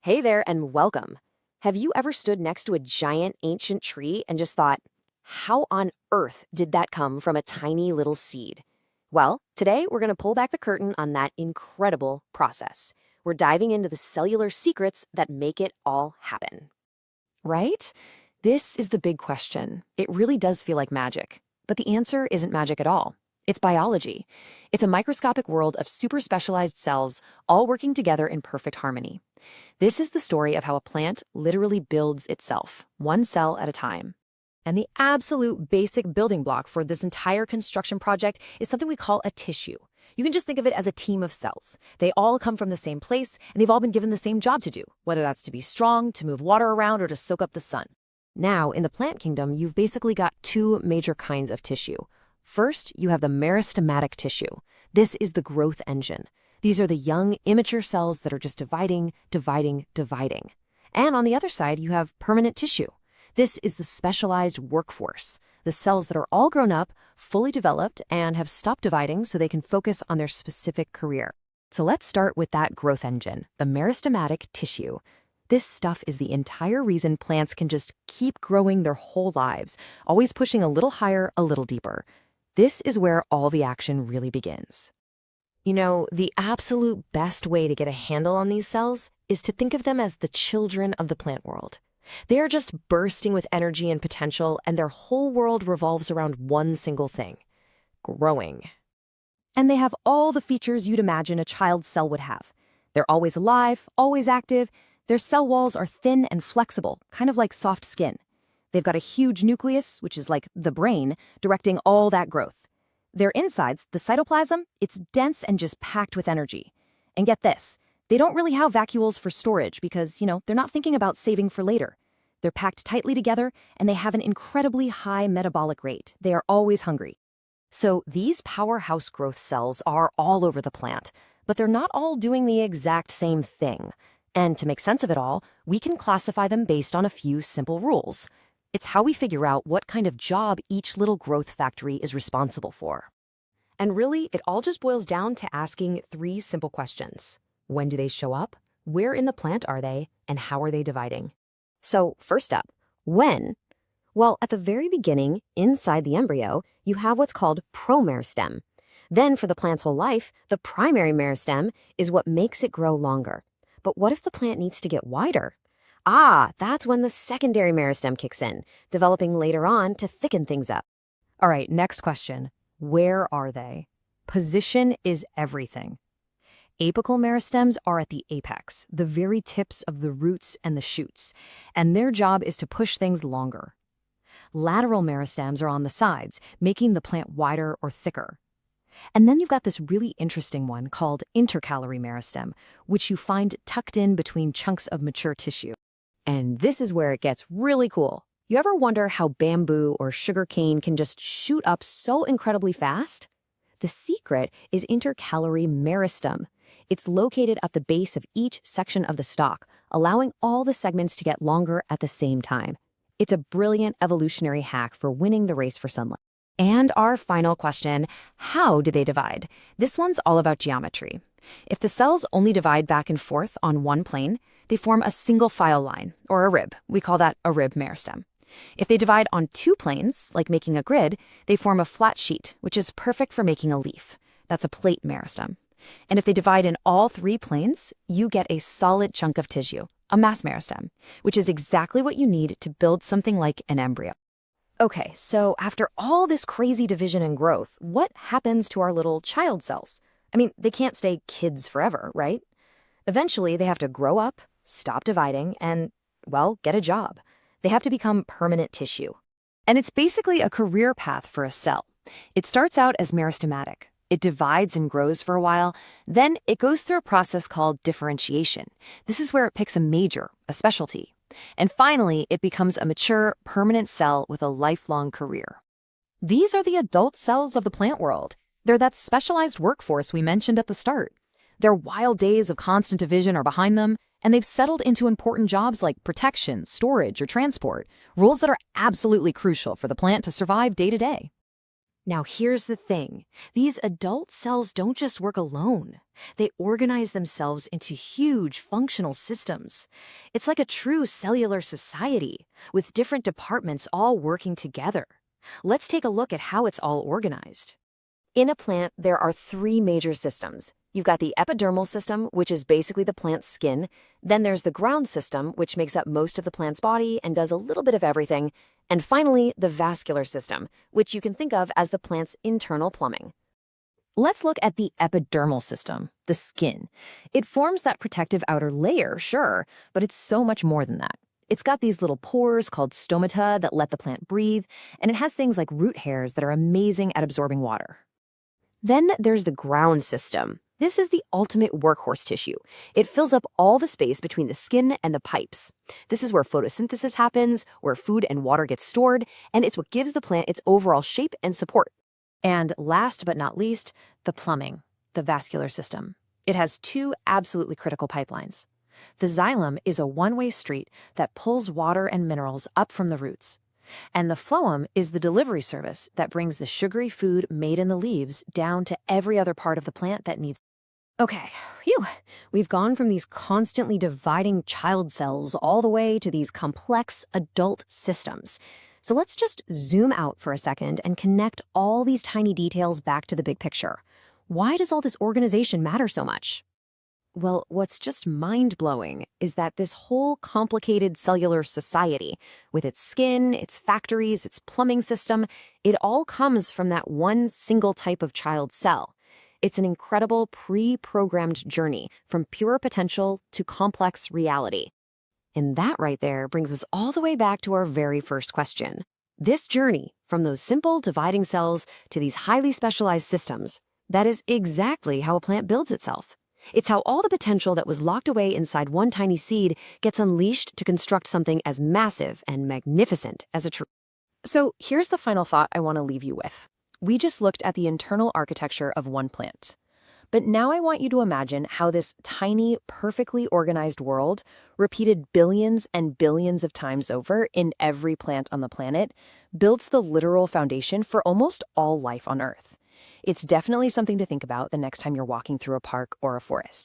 Hey there and welcome. Have you ever stood next to a giant ancient tree and just thought, how on earth did that come from a tiny little seed? Well, today we're going to pull back the curtain on that incredible process. We're diving into the cellular secrets that make it all happen. Right? This is the big question. It really does feel like magic. But the answer isn't magic at all. It's biology. It's a microscopic world of super specialized cells all working together in perfect harmony. This is the story of how a plant literally builds itself, one cell at a time. And the absolute basic building block for this entire construction project is something we call a tissue. You can just think of it as a team of cells. They all come from the same place, and they've all been given the same job to do, whether that's to be strong, to move water around, or to soak up the sun. Now, in the plant kingdom, you've basically got two major kinds of tissue. First, you have the meristematic tissue. This is the growth engine. These are the young, immature cells that are just dividing. And on the other side, you have permanent tissue. This is the specialized workforce, the cells that are all grown up, fully developed, and have stopped dividing so they can focus on their specific career. So let's start with that growth engine, the meristematic tissue. This stuff is the entire reason plants can just keep growing their whole lives, always pushing a little higher, a little deeper. This is where all the action really begins. You know, the absolute best way to get a handle on these cells is to think of them as the children of the plant world. They are just bursting with energy and potential, and their whole world revolves around one single thing: growing. And they have all the features you'd imagine a child's cell would have. They're always alive, always active. Their cell walls are thin and flexible, kind of like soft skin. They've got a huge nucleus, which is like the brain, directing all that growth. Their insides, the cytoplasm, it's dense and just packed with energy. And get this, they don't really have vacuoles for storage because, they're not thinking about saving for later. They're packed tightly together, and they have an incredibly high metabolic rate. They are always hungry. So these powerhouse growth cells are all over the plant, but they're not all doing the exact same thing. And to make sense of it all, we can classify them based on a few simple rules. It's how we figure out what kind of job each little growth factory is responsible for. And really, it all just boils down to asking three simple questions. When do they show up? Where in the plant are they? And how are they dividing? So first up, when? Well, at the very beginning, inside the embryo, you have what's called promeristem. Then for the plant's whole life, the primary meristem is what makes it grow longer. But what if the plant needs to get wider? That's when the secondary meristem kicks in, developing later on to thicken things up. All right, next question. Where are they? Position is everything. Apical meristems are at the apex, the very tips of the roots and the shoots, and their job is to push things longer. Lateral meristems are on the sides, making the plant wider or thicker. And then you've got this really interesting one called intercalary meristem, which you find tucked in between chunks of mature tissue. And this is where it gets really cool. You ever wonder how bamboo or sugarcane can just shoot up so incredibly fast? The secret is intercalary meristem. It's located at the base of each section of the stalk, allowing all the segments to get longer at the same time. It's a brilliant evolutionary hack for winning the race for sunlight. And our final question, how do they divide? This one's all about geometry. If the cells only divide back and forth on one plane, they form a single file line, or a rib. We call that a rib meristem. If they divide on two planes, like making a grid, they form a flat sheet, which is perfect for making a leaf. That's a plate meristem. And if they divide in all three planes, you get a solid chunk of tissue, a mass meristem, which is exactly what you need to build something like an embryo. Okay, so after all this crazy division and growth, what happens to our little child cells? I mean, they can't stay kids forever, right? Eventually, they have to grow up, stop dividing, and, get a job. They have to become permanent tissue. And it's basically a career path for a cell. It starts out as meristematic. It divides and grows for a while. Then it goes through a process called differentiation. This is where it picks a major, a specialty. And finally, it becomes a mature, permanent cell with a lifelong career. These are the adult cells of the plant world. They're that specialized workforce we mentioned at the start. Their wild days of constant division are behind them, and they've settled into important jobs like protection, storage, or transport, roles that are absolutely crucial for the plant to survive day to day. Now, here's the thing. These adult cells don't just work alone. They organize themselves into huge functional systems. It's like a true cellular society, with different departments all working together. Let's take a look at how it's all organized. In a plant, there are three major systems. You've got the epidermal system, which is basically the plant's skin. Then there's the ground system, which makes up most of the plant's body and does a little bit of everything. And finally, the vascular system, which you can think of as the plant's internal plumbing. Let's look at the epidermal system, the skin. It forms that protective outer layer, sure, but it's so much more than that. It's got these little pores called stomata that let the plant breathe, and it has things like root hairs that are amazing at absorbing water. Then there's the ground system. This is the ultimate workhorse tissue. It fills up all the space between the skin and the pipes. This is where photosynthesis happens, where food and water get stored, and it's what gives the plant its overall shape and support. And last but not least, the plumbing, the vascular system. It has two absolutely critical pipelines. The xylem is a one-way street that pulls water and minerals up from the roots. And the phloem is the delivery service that brings the sugary food made in the leaves down to every other part of the plant that needs. Okay, we've gone from these constantly dividing child cells all the way to these complex adult systems. So let's just zoom out for a second and connect all these tiny details back to the big picture. Why does all this organization matter so much? Well, what's just mind-blowing is that this whole complicated cellular society, with its skin, its factories, its plumbing system, it all comes from that one single type of child cell. It's an incredible pre-programmed journey from pure potential to complex reality. And that right there brings us all the way back to our very first question. This journey, from those simple dividing cells to these highly specialized systems, that is exactly how a plant builds itself. It's how all the potential that was locked away inside one tiny seed gets unleashed to construct something as massive and magnificent as a tree. So here's the final thought I want to leave you with. We just looked at the internal architecture of one plant. But now I want you to imagine how this tiny, perfectly organized world, repeated billions and billions of times over in every plant on the planet, builds the literal foundation for almost all life on Earth. It's definitely something to think about the next time you're walking through a park or a forest.